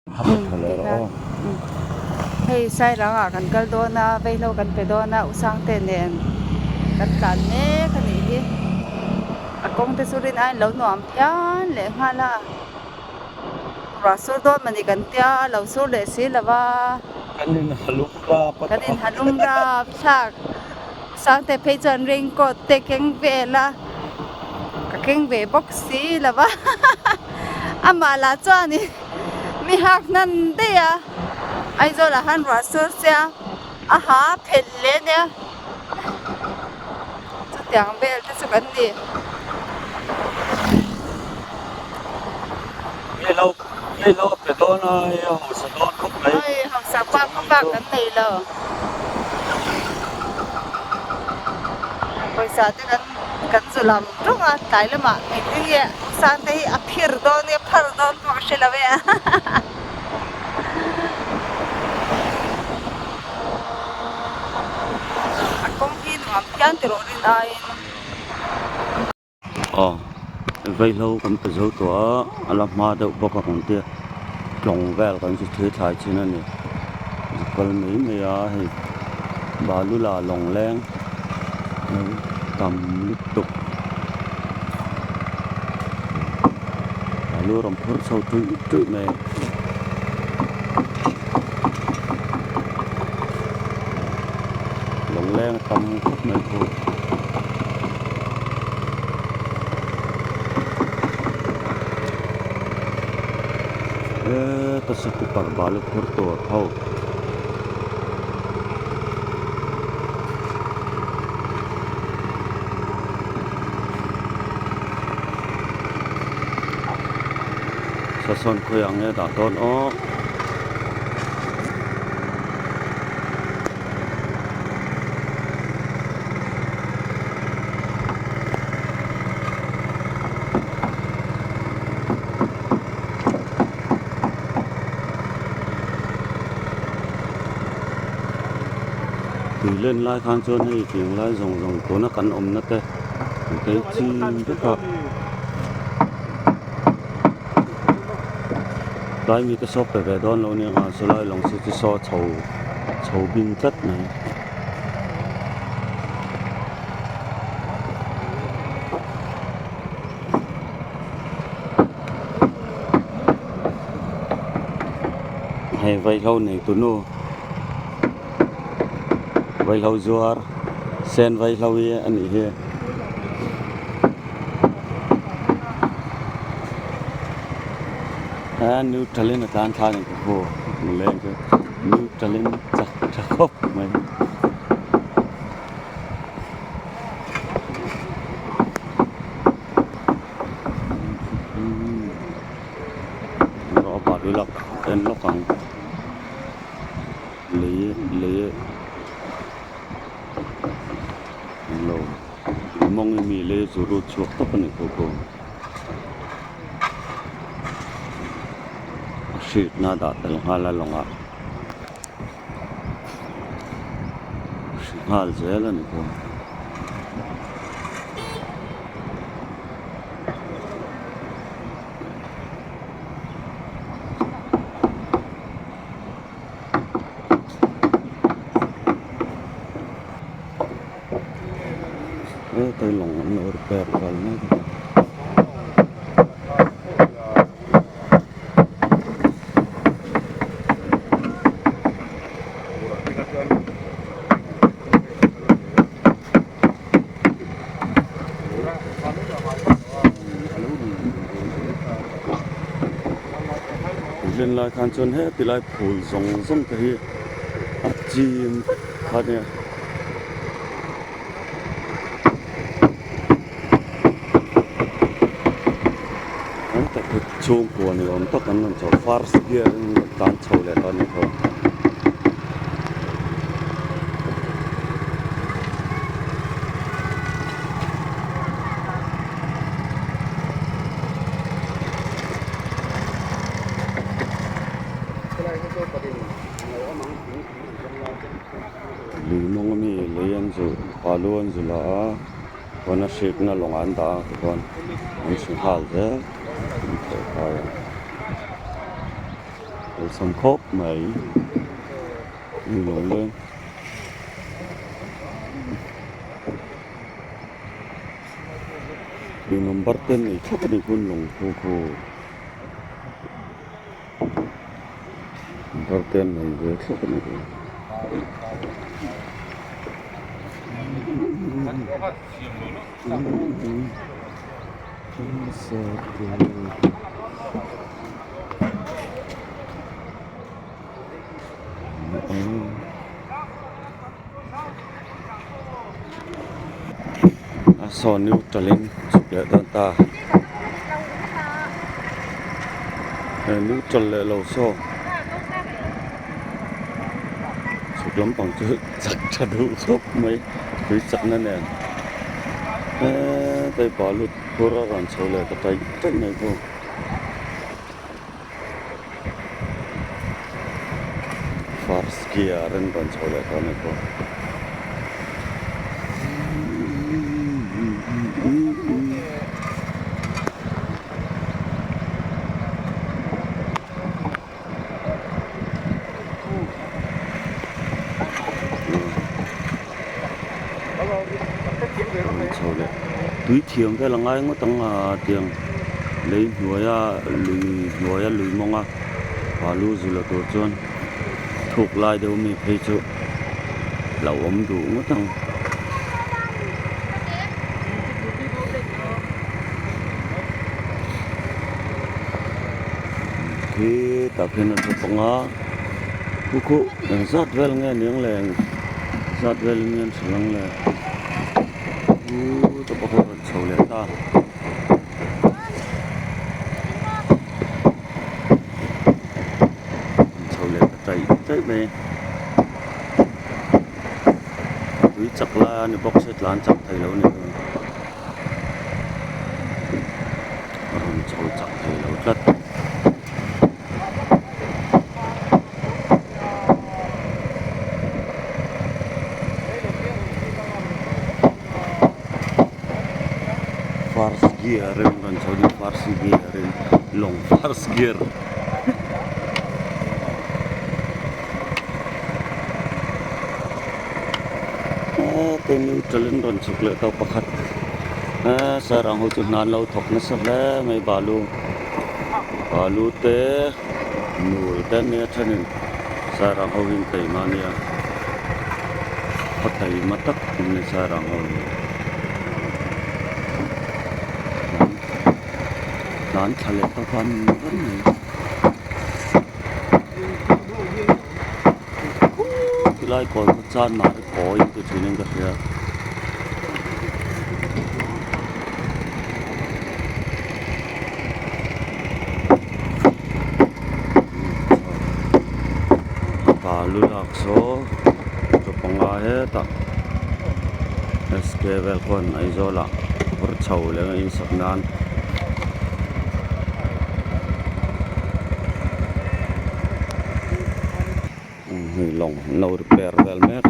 thì ra hay sai ra kan kal do na vei lo kan pe do na usang te nen kan tan ne kan ni hi akong te surin ai lo nuam yan le hala rasul do mani kan tia lo sur le si lawa kanin halumra kanin halumra sak sang te pe chan ring ko te keng ve la ka keng ve box si lawa ama la chani mi hak nan de ya ai zo la han rasul sia aha phelle ne chu tiang bel te chu kan ni ye lo pe to na ya ho sa don ko mai ai học sa qua có bạc kan nei lo poi sa te kan zulam ronga tai lama ai ti ye san te a phir don ye phar don ko she lawe a kong hi no am pian te ro rin ai vei lâu cầm tới dấu tổ làm ma đậu bọc vào con tia lòng vẹo con chỉ thứ thái trên này còn mấy mấy thì bà lu là lòng len cầm liên tục bà lu làm phớt sâu tự này lòng len cầm khúc này thôi tasuk parbalik kurtor hau sason ko yang ne da don o lên lai khang chôn hay tiếng lai rồng cố nó cắn ôm nó tê cái chi tất cả lai mi cái shop về đón lâu nè số lai lòng sẽ so chầu pin chất này hay vay lâu này tụi nó vay lâu juar sen vay lâu ye anh ấy he new talent là tan tha này cô mình lên cái new talent chắc khóc mày nó bảo đi lọc tên lọc bằng lấy lo mong mi le zuru chuak ta pani ko shit na da tel hala longa hal zela ni ko tay lòng nó bẹp vào nó lên lại khăn chân hết thì lại phủ rong cái chim khác nha chung của này ông tất anh cho fars kia tan chầu lại đó này thôi lì mong mi lấy anh rồi palu anh rồi là con nó ship nó lòng ăn ta con anh xin hal thế thôi rồi sầm khốp mấy lồng lên đi number ten này chắc đi kun lồng khu number ten này về chắc đi so new challenge chụp lại ta new challenge lâu so chụp lắm bằng chữ chặt chặt đủ khóc mấy cái chặt này nè tay bỏ lụt cô ra còn sầu lại cái tay cách này cô first gear ren còn sầu lại cái này cô túi thiềng cái là ngay ngó tăng tiền lấy lùi mong và lùi dù là tổ chôn thuộc lại đâu mình phải chịu lẩu ấm đủ ngó tăng thì tập hiện là chụp bằng cụ đang sát vel nghe tiếng lèn sát vel nghe sờ lăng lèn tập bao nhiêu sầu lệ ta sầu lệ chạy chạy về túi chặt la này bóc xếp lan chặt thầy lâu này sầu chặt thầy lâu rất Fars gear ren kan Saudi Fars gear ren long Fars gear tên tralen ron chụp lại tàu pakhat sarang ho chun nan lo thok na sab la mai balu te nul te ne thanin sarang ho hin tai mania patai matak ne sarang ho nan thale ta fan lại coi một chan mà coi tôi chỉ nên gặp ya và lưu lạc số chụp bằng ai ta SK Velcon ai rồi là vợ chầu lên in sập nan lòng nấu repair vel mer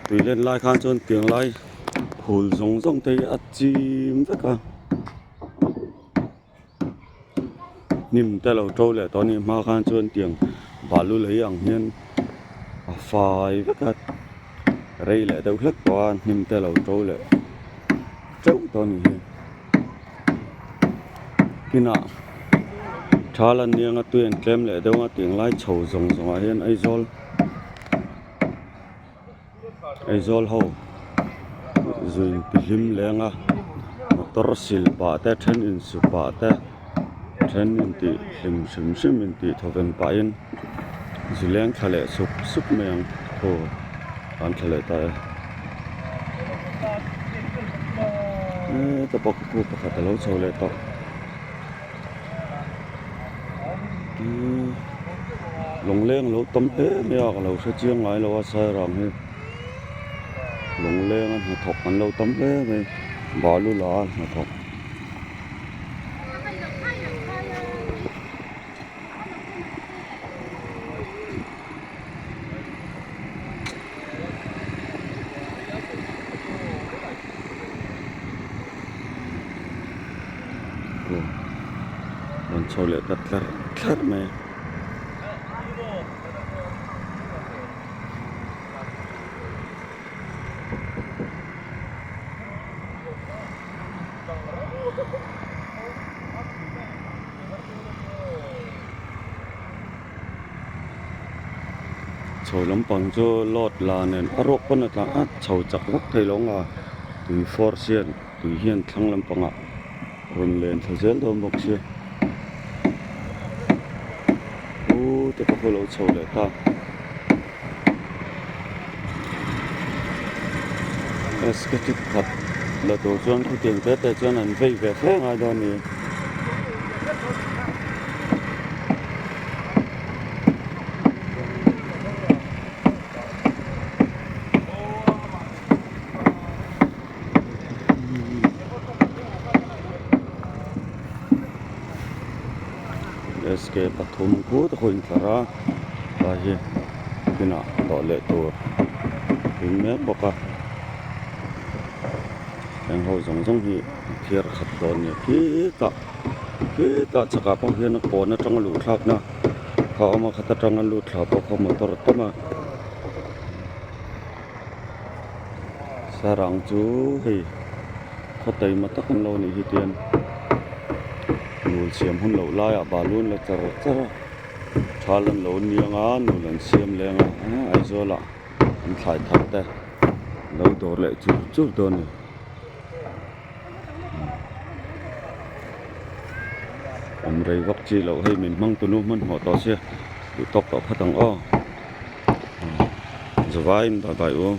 tùy lên lai khan chôn tiếng lai hồn rong rong thấy ắt chim tất cả niệm tay lâu trâu lệ tao niệm ma khan chôn tiếng và lưu lấy hàng nhân phải tất cả đây lệ đâu hết qua niệm tay lâu trâu lệ trâu tao niệm khi nào cha lần niệm ngắt tuyển kem lệ đâu ngắt tiếng lai chầu rong rong hiền ai zol hậu rồi pilim lenga motor silpa te then in supa te then in ti sim in ti thoven pain zuleng khale sup meng tho an khale ta ta bok ku pakhat lo chole to long leng lo tom he me ak lo sa chiang ngai lo sa ram he lùng lên nó thọc ăn lâu tấm đấy mày bỏ luôn là nó thọc còn sau lại cắt mày chầu lắm bằng cho lót là nên arok con là chầu chặt gốc thầy lóng à từ forcian từ hiền thăng lắm bằng ạ run lên thời gian đó một xíu ô thế có phải lâu chầu lại ta cái thật là tổ chức cái tiền tết để cho nên vay về phép ai đó nè SK Pathum ko to khoi thara ba hi kina to le to in me boka ang ho jong hi phiar khat ton ni ki ta chaka pa hian ko na tang lu thak na kha ma khata tang lu thla pa kho motor tama sarang chu hi khatai ma takan lo ni hi tian nul siam hun lo lai a balun la char thalan lo nianga nulan siam lenga ai zola an thai thak te lo dor le chu don ni am rei vak chi lo hei min mang tu nu man ho to sia tu tok to phatang o zawai in ba bai o